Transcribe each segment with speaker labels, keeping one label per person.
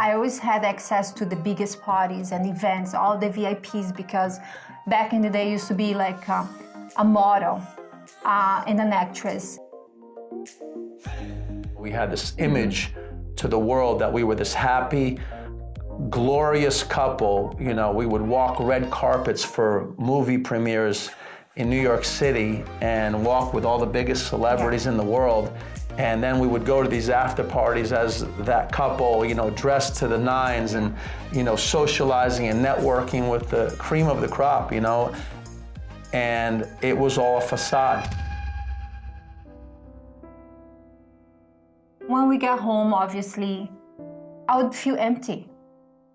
Speaker 1: I always had access to the biggest parties and events, all the VIPs, because back in the day, I used to be like a model and an actress.
Speaker 2: We had this image to the world that we were this happy, glorious couple. You know, we would walk red carpets for movie premieres in New York City and walk with all the biggest celebrities in the world. And then we would go to these after parties as that couple, you know, dressed to the nines and, you know, socializing and networking with the cream of the crop, you know. And it was all a facade.
Speaker 1: When we got home, obviously, I would feel empty.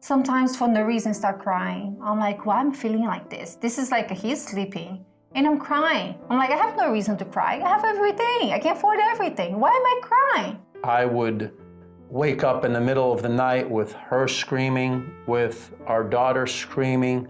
Speaker 1: Sometimes for no reason, start crying. I'm like, why am I feeling like this? This is like he's sleeping and I'm crying. I'm like, I have no reason to cry. I have everything. I can afford everything. Why am I crying?
Speaker 2: I would wake up in the middle of the night with her screaming, with our daughter screaming.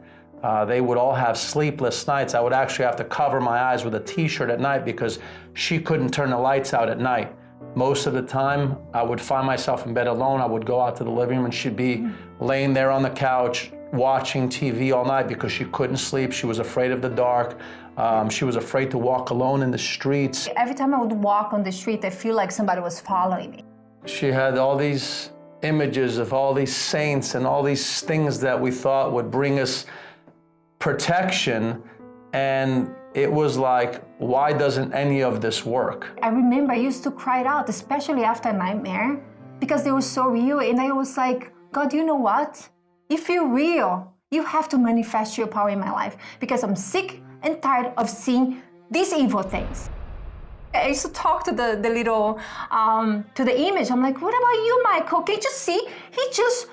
Speaker 2: They would all have sleepless nights. I would actually have to cover my eyes with a t-shirt at night because she couldn't turn the lights out at night. Most of the time, I would find myself in bed alone. I would go out to the living room and she'd be laying there on the couch watching TV all night because she couldn't sleep. She was afraid of the dark. She was afraid to walk alone in the streets.
Speaker 1: Every time I would walk on the street, I feel like somebody was following me.
Speaker 2: She had all these images of all these saints and all these things that we thought would bring us protection, and it was like, why doesn't any of this work?
Speaker 1: I remember I used to cry it out, especially after a nightmare, because they were so real. And I was like, God, you know what? If you're real, you have to manifest your power in my life, because I'm sick and tired of seeing these evil things. I used to talk to the little, to the image. I'm like, what about you, Michael? Can't you see? He just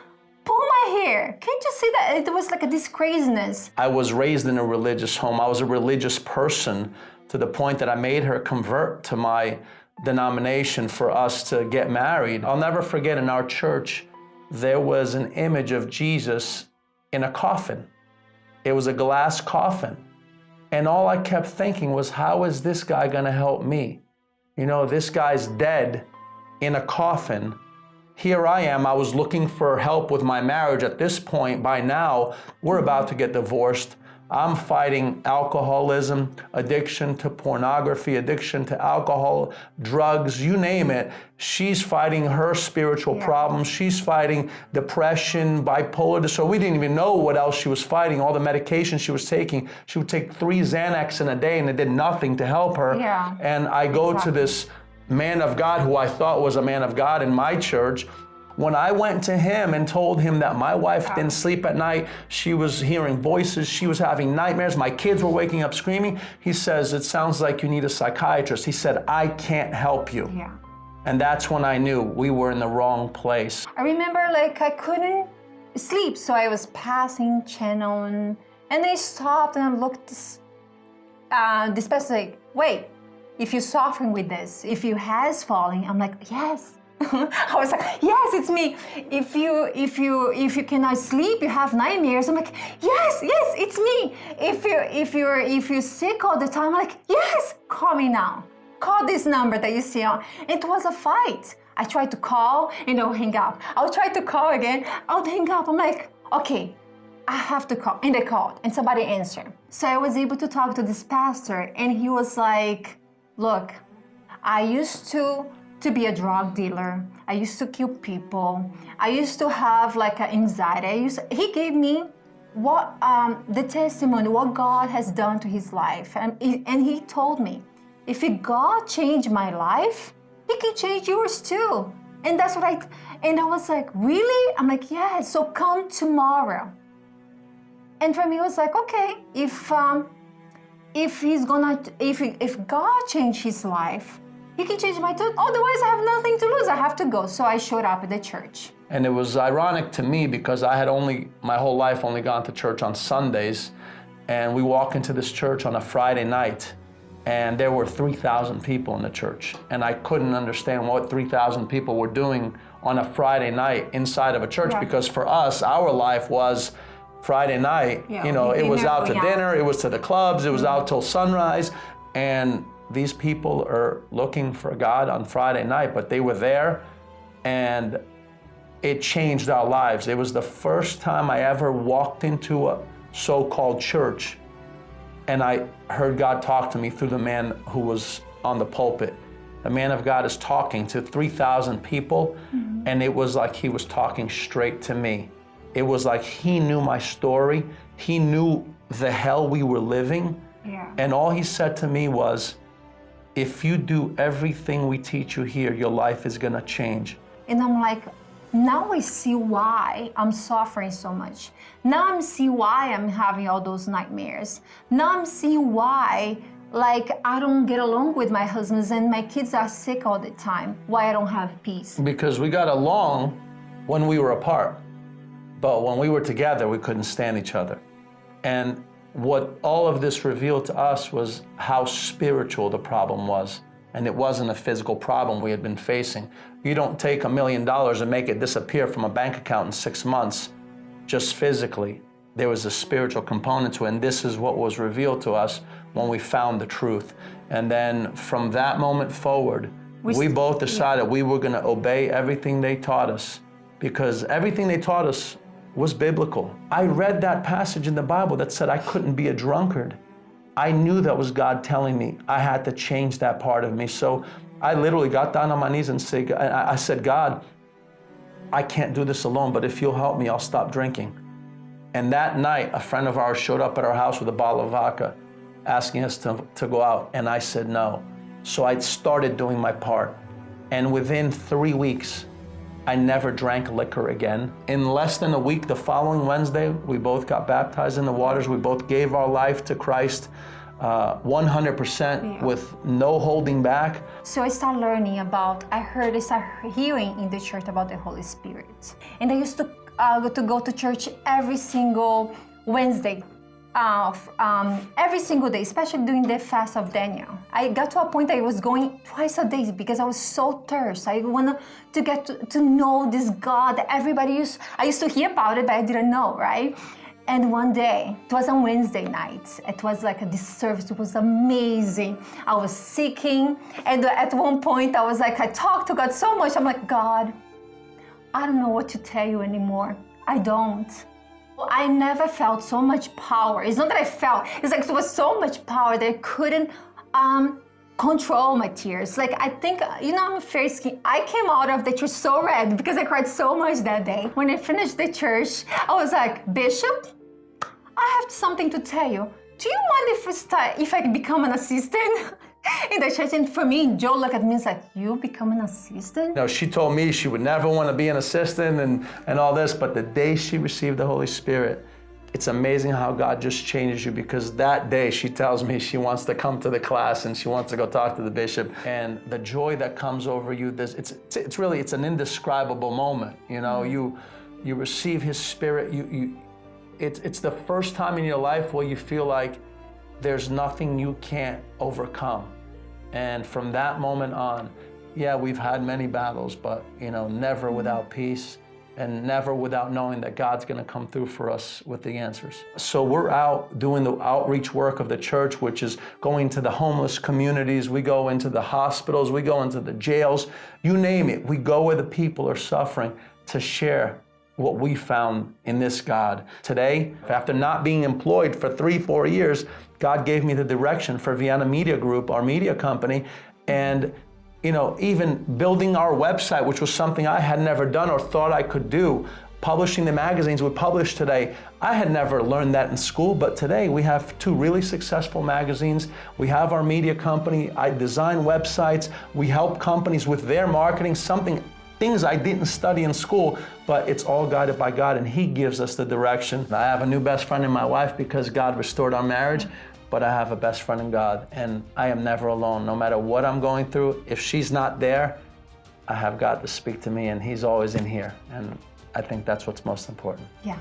Speaker 1: pulled my hair. Can't you see that? It was like this craziness.
Speaker 2: I was raised in a religious home. I was a religious person to the point that I made her convert to my denomination for us to get married. I'll never forget, in our church, there was an image of Jesus in a coffin. It was a glass coffin. And all I kept thinking was, how is this guy gonna help me? You know, this guy's dead in a coffin. Here I am, I was looking for help with my marriage. At this point, by now, we're about to get divorced. I'm fighting alcoholism, addiction to pornography, addiction to alcohol, drugs, you name it. She's fighting her spiritual problems. She's fighting depression, bipolar disorder. We didn't even know what else she was fighting, all the medication she was taking. She would take 3 Xanax in a day and it did nothing to help her.
Speaker 1: Yeah.
Speaker 2: And I go to this man of God who I thought was a man of God in my church. When I went to him and told him that my wife didn't sleep at night, she was hearing voices, she was having nightmares, my kids were waking up screaming, he says, it sounds like you need a psychiatrist. He said, I can't help you.
Speaker 1: Yeah.
Speaker 2: And that's when I knew we were in the wrong place.
Speaker 1: I remember like I couldn't sleep, so I was passing channel and they stopped and I looked this person like, wait, if you're suffering with this, if your hair is falling, I'm like, yes. I was like, yes, it's me. If you cannot sleep, you have nightmares. I'm like, yes, it's me. If you're sick all the time, I'm like, yes, call me now. Call this number that you see on. It was a fight. I tried to call and I'll hang up. I'll try to call again. I'll hang up. I'm like, okay, I have to call. And they called and somebody answered. So I was able to talk to this pastor and he was like, look, I used to be a drug dealer. I used to kill people. I used to have like an anxiety. He gave me what the testimony, what God has done to his life. And he told me, if God changed my life, he can change yours too. And that's what I was like, really? I'm like, yeah, so come tomorrow. And for me, it was like, okay, if God changed his life, he can change my tune. Otherwise, I have nothing to lose. I have to go. So I showed up at the church.
Speaker 2: And it was ironic to me because I had my whole life only gone to church on Sundays. And we walk into this church on a Friday night and there were 3,000 people in the church. And I couldn't understand what 3,000 people were doing on a Friday night inside of a church because for us, our life was Friday night.
Speaker 1: Yeah,
Speaker 2: you know, it was out to dinner, it was to the clubs, it was out till sunrise. And these people are looking for God on Friday night, but they were there and it changed our lives. It was the first time I ever walked into a so-called church and I heard God talk to me through the man who was on the pulpit. The man of God is talking to 3,000 people, and it was like he was talking straight to me. It was like he knew my story. He knew the hell we were living.
Speaker 1: Yeah.
Speaker 2: And all he said to me was, if you do everything we teach you here, your life is gonna change.
Speaker 1: And I'm like, now I see why I'm suffering so much. Now I'm seeing why I'm having all those nightmares. Now I'm seeing why, like, I don't get along with my husband and my kids are sick all the time. Why I don't have peace.
Speaker 2: Because we got along when we were apart, but when we were together, we couldn't stand each other. And what all of this revealed to us was how spiritual the problem was. And it wasn't a physical problem we had been facing. You don't take $1 million and make it disappear from a bank account in 6 months, just physically. There was a spiritual component to it, and this is what was revealed to us when we found the truth. And then from that moment forward, we both decided we were gonna obey everything they taught us, because everything they taught us was biblical. I read that passage in the Bible that said I couldn't be a drunkard. I knew that was God telling me I had to change that part of me. So I literally got down on my knees and I said, God, I can't do this alone, but if you'll help me, I'll stop drinking. And that night, a friend of ours showed up at our house with a bottle of vodka, asking us to go out, and I said no. So I started doing my part. And within 3 weeks, I never drank liquor again. In less than a week, the following Wednesday, we both got baptized in the waters. We both gave our life to Christ 100% with no holding back.
Speaker 1: So I started learning about, I started hearing in the church about the Holy Spirit. And I used to go to church every single Wednesday, every single day, especially during the fast of Daniel. I got to a point that I was going twice a day because I was so thirsty. I wanted to get to know this God that I used to hear about it, but I didn't know, right? And one day, it was on Wednesday night, it was like this service, it was amazing. I was seeking, and at one point I was like, I talked to God so much, I'm like, God, I don't know what to tell you anymore. I don't. I never felt so much power. It's not that I felt, it's like there was so much power that I couldn't control my tears. Like, I think, I'm fair skin. I came out of the church so red because I cried so much that day. When I finished the church, I was like, Bishop, I have something to tell you. Do you mind if I become an assistant in the church? And for me, Joe looked at me and was like, you become an assistant?
Speaker 2: No, she told me she would never want to be an assistant and all this, but the day she received the Holy Spirit, it's amazing how God just changes you, because that day she tells me she wants to come to the class and she wants to go talk to the bishop. And the joy that comes over you, it's an indescribable moment. You receive His Spirit. It's the first time in your life where you feel like there's nothing you can't overcome. And from that moment on, yeah, we've had many battles, but never without peace. And never without knowing that God's gonna come through for us with the answers. So we're out doing the outreach work of the church, which is going to the homeless communities. We go into the hospitals, we go into the jails, you name it. We go where the people are suffering to share what we found in this God. Today, after not being employed for 3-4 years, God gave me the direction for Vienna Media Group, our media company, and even building our website, which was something I had never done or thought I could do. Publishing the magazines we publish today, I had never learned that in school, but today we have 2 really successful magazines. We have our media company. I design websites. We help companies with their marketing, things I didn't study in school, but it's all guided by God, and He gives us the direction. I have a new best friend in my wife because God restored our marriage. But I have a best friend in God, and I am never alone. No matter what I'm going through, if she's not there, I have God to speak to me, and He's always in here. And I think that's what's most important.
Speaker 1: Yeah.